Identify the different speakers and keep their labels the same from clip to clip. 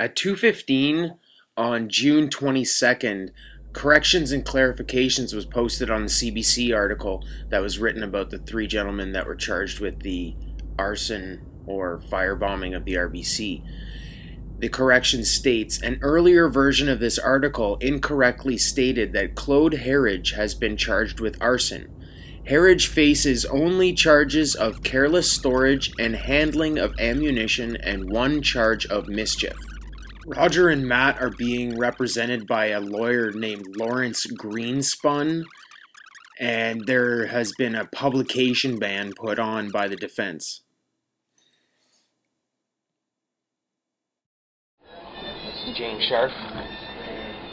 Speaker 1: At 2:15 on June 22nd, corrections and clarifications was posted on the CBC article that was written about the three gentlemen that were charged with the arson or firebombing of the RBC. The correction states, an earlier version of this article incorrectly stated that Claude Herridge has been charged with arson. Herridge faces only charges of careless storage and handling of ammunition and one charge of mischief. Roger and Matt are being represented by a lawyer named Lawrence Greenspun, and there has been a publication ban put on by the defense.
Speaker 2: This is James Sharp.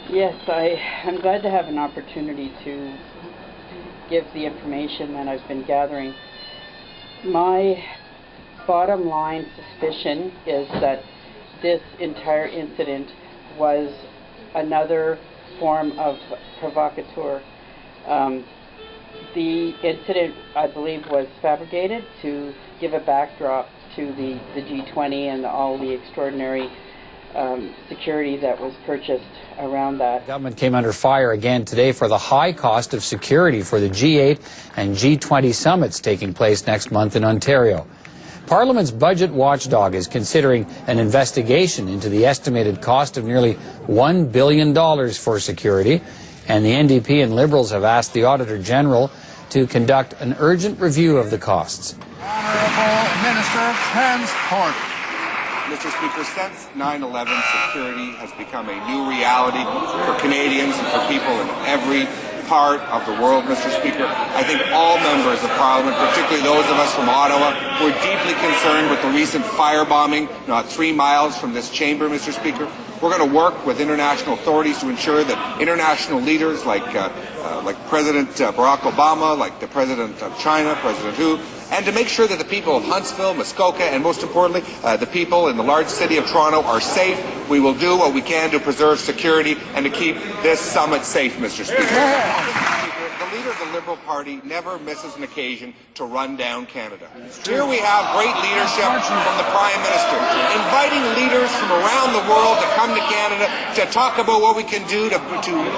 Speaker 3: Yes, I'm glad to have an opportunity to give the information that I've been gathering. My bottom line suspicion is that this entire incident was another form of provocateur. The incident, I believe, was fabricated to give a backdrop to the G20 and all the extraordinary security that was purchased around that.
Speaker 4: The government came under fire again today for the high cost of security for the G8 and G20 summits taking place next month in Ontario. Parliament's budget watchdog is considering an investigation into the estimated cost of nearly $1 billion for security, and the NDP and Liberals have asked the Auditor General to conduct an urgent review of the costs.
Speaker 5: Honourable Minister Transport.
Speaker 6: Mr. Speaker, since 9/11, security has become a new reality for Canadians and for people in every part of the world, Mr. Speaker. I think all members of Parliament, particularly those of us from Ottawa, were deeply concerned with the recent firebombing not 3 miles from this chamber, Mr. Speaker. We're going to work with international authorities to ensure that international leaders like President Barack Obama, like the President of China, President Hu, and to make sure that the people of Huntsville, Muskoka, and most importantly, the people in the large city of Toronto are safe. We will do what we can to preserve security and to keep this summit safe, Mr. Speaker. The leader of the Liberal Party never misses an occasion to run down Canada. Here we have great leadership from the Prime Minister, inviting leaders from around the world to come to Canada to talk about what we can do to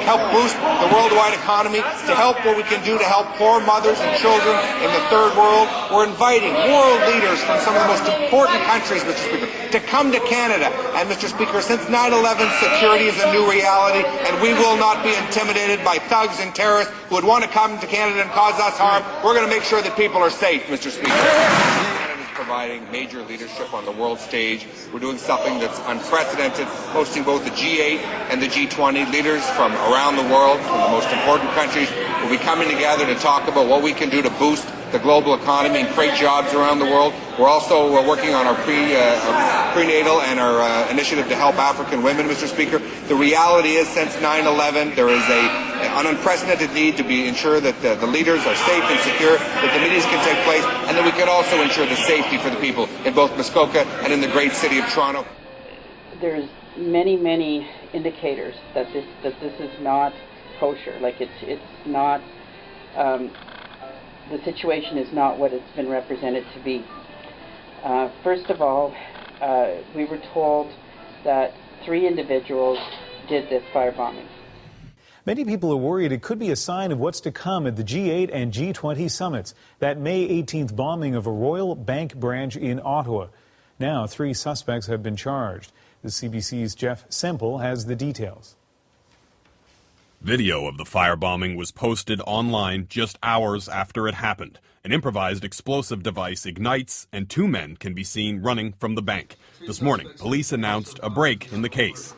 Speaker 6: help boost the worldwide economy, to help what we can do to help poor mothers and children in the third world. We're inviting world leaders from some of the most important countries, Mr. Speaker, to come to Canada. And, Mr. Speaker, since 9/11, security is a new reality, and we will not be intimidated by thugs and terrorists who would want to come to Canada and cause us harm. We're going to make sure that people are safe, Mr. Speaker. Canada is providing major leadership on the world stage. We're doing something that's unprecedented, hosting both the G8 and the G20. Leaders from around the world, from the most important countries, will be coming together to talk about what we can do to boost the global economy and create jobs around the world. We're also working on our prenatal and our initiative to help African women, Mr. Speaker. The reality is, since 9/11, there is an unprecedented need to ensure that the leaders are safe and secure, that the meetings can take place, and that we can also ensure the safety for the people in both Muskoka and in the great city of Toronto.
Speaker 3: There's many indicators that this is not kosher. Like it's not. The situation is not what it's been represented to be. First of all, we were told that 3 individuals did this firebombing.
Speaker 7: Many people are worried it could be a sign of what's to come at the G8 and G20 summits, that May 18th bombing of a Royal Bank branch in Ottawa. Now 3 suspects have been charged. The CBC's Jeff Semple has the details.
Speaker 8: Video of the firebombing was posted online just hours after it happened. An improvised explosive device ignites, and 2 men can be seen running from the bank. This morning, police announced a break in the case.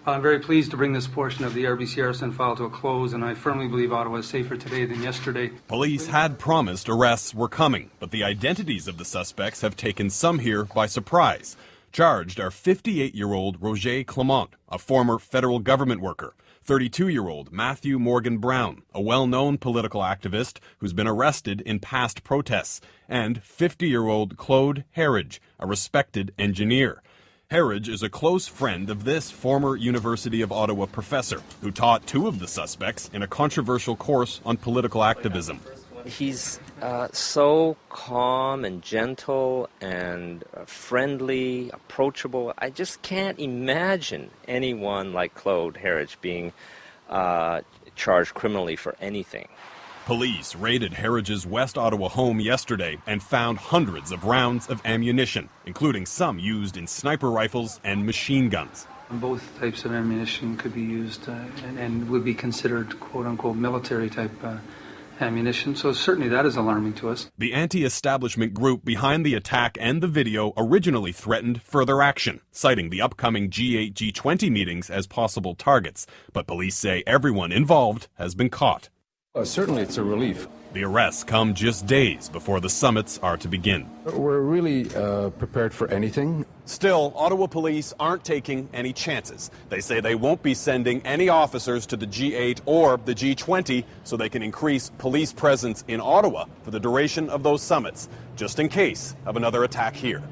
Speaker 9: I'm very pleased to bring this portion of the RBC arson file to a close, and I firmly believe Ottawa is safer today than yesterday.
Speaker 8: Police had promised arrests were coming, but the identities of the suspects have taken some here by surprise. Charged are 58-year-old Roger Clement, a former federal government worker, 32-year-old Matthew Morgan Brown, a well-known political activist who's been arrested in past protests, and 50-year-old Claude Herridge, a respected engineer. Herridge is a close friend of this former University of Ottawa professor who taught 2 of the suspects in a controversial course on political activism.
Speaker 2: He's so calm and gentle and friendly, approachable. I just can't imagine anyone like Claude Herridge being charged criminally for anything.
Speaker 8: Police raided Herridge's West Ottawa home yesterday and found hundreds of rounds of ammunition, including some used in sniper rifles and machine guns.
Speaker 9: Both types of ammunition could be used and would be considered quote-unquote military-type ammunition, so certainly that is alarming to us.
Speaker 8: The anti-establishment group behind the attack and the video originally threatened further action, citing the upcoming G8, G20 meetings as possible targets. But police say everyone involved has been caught.
Speaker 10: Certainly it's a relief.
Speaker 8: The arrests come just days before the summits are to begin.
Speaker 10: We're really prepared for anything.
Speaker 8: Still, Ottawa police aren't taking any chances. They say they won't be sending any officers to the G8 or the G20 so they can increase police presence in Ottawa for the duration of those summits, just in case of another attack here.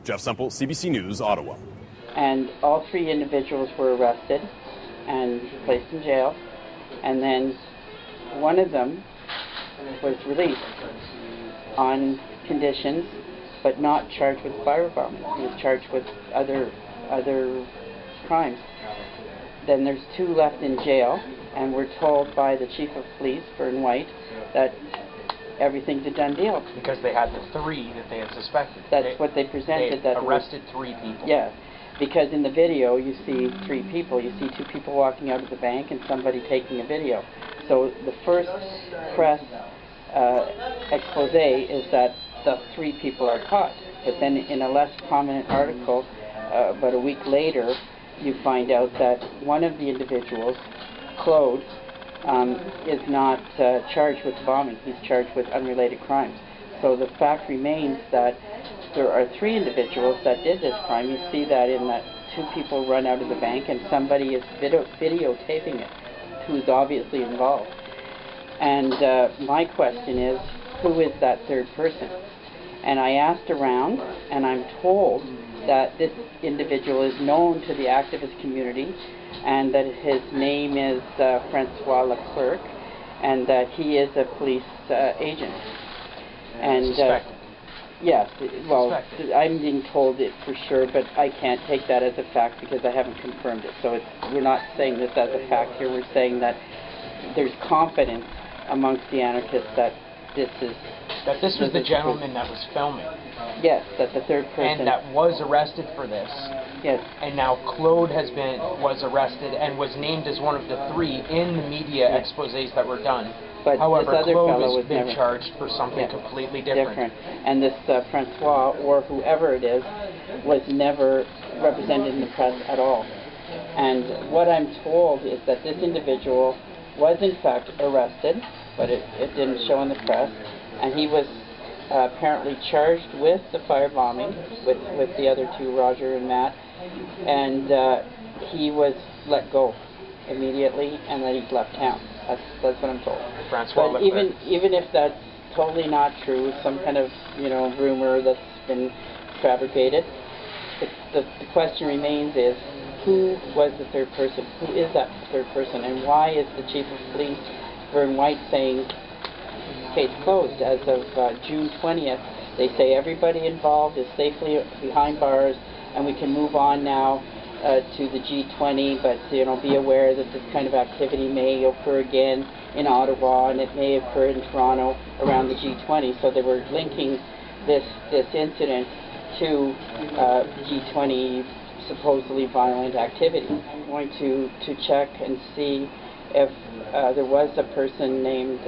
Speaker 8: Jeff Semple, CBC News, Ottawa.
Speaker 3: And all 3 individuals were arrested and placed in jail, and then one of them was released on conditions, but not charged with firebombing. He was charged with other crimes. Then there's 2 left in jail, and we're told by the chief of police, Vern White, that everything's a done deal.
Speaker 2: Because they had the 3 that they had suspected.
Speaker 3: That's what they presented.
Speaker 2: They arrested 3 people.
Speaker 3: Yeah, because in the video you see 3 people. You see 2 people walking out of the bank and somebody taking a video. So the first press expose is that the 3 people are caught. But then in a less prominent article, about a week later, you find out that one of the individuals, Claude, is not charged with bombing. He's charged with unrelated crimes. So the fact remains that there are 3 individuals that did this crime. You see that in that 2 people run out of the bank and somebody is videotaping it, who's obviously involved. And my question is, who is that 3rd person? And I asked around, and I'm told that this individual is known to the activist community, and that his name is Francois Leclerc, and that he is a police agent. And yes, well, I'm being told it for sure, but I can't take that as a fact because I haven't confirmed it. So we're not saying this as a fact here. We're saying that there's confidence amongst the anarchists that this was the gentleman that was filming. Yes, that the 3rd person.
Speaker 2: And that was arrested for this.
Speaker 3: Yes.
Speaker 2: And now Claude was arrested and was named as one of the 3 in the media exposés that were done.
Speaker 3: But
Speaker 2: however,
Speaker 3: this other
Speaker 2: Claude
Speaker 3: fellow
Speaker 2: has
Speaker 3: was
Speaker 2: been
Speaker 3: never
Speaker 2: charged for something completely different.
Speaker 3: And this Francois, or whoever it is, was never represented in the press at all. And what I'm told is that this individual was in fact arrested, but it didn't show in the press, and he was apparently charged with the firebombing with the other 2, Roger and Matt, and he was let go immediately, and that he's left town. That's what I'm told. But even if that's totally not true, some kind of rumor that's been fabricated, the question remains is, who was the 3rd person? Who is that 3rd person? And why is the chief of police, Vern White, saying case closed as of June 20th? They say everybody involved is safely behind bars and we can move on now to the G20, but be aware that this kind of activity may occur again in Ottawa and it may occur in Toronto around the G20. So they were linking this incident to G20 supposedly violent activity. I'm going to check and see if there was a person named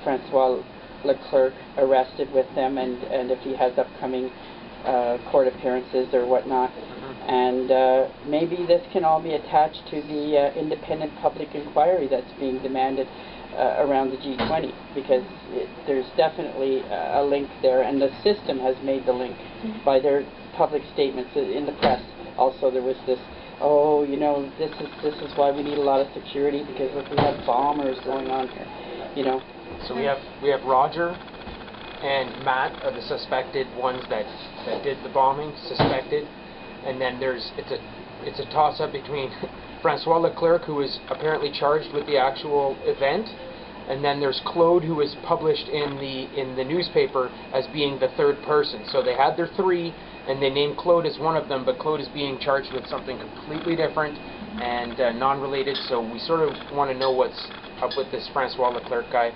Speaker 3: Francois Leclerc arrested with them, and if he has upcoming court appearances or whatnot. And maybe this can all be attached to the independent public inquiry that's being demanded around the G20, because there's definitely a link there, and the system has made the link by their public statements in the press. Also, there was this, this is why we need a lot of security, because look, we have bombers going on here,
Speaker 2: So we have Roger and Matt are the suspected ones that did the bombing, suspected, and then it's a toss-up between Francois Leclerc, who is apparently charged with the actual event,
Speaker 11: and then there's Claude, who was published in the newspaper as being the third person. So they had their three, and they named Claude as one of them, but Claude is being charged with something completely different and non-related. So we sort of want to know what's up with this Francois Leclerc guy.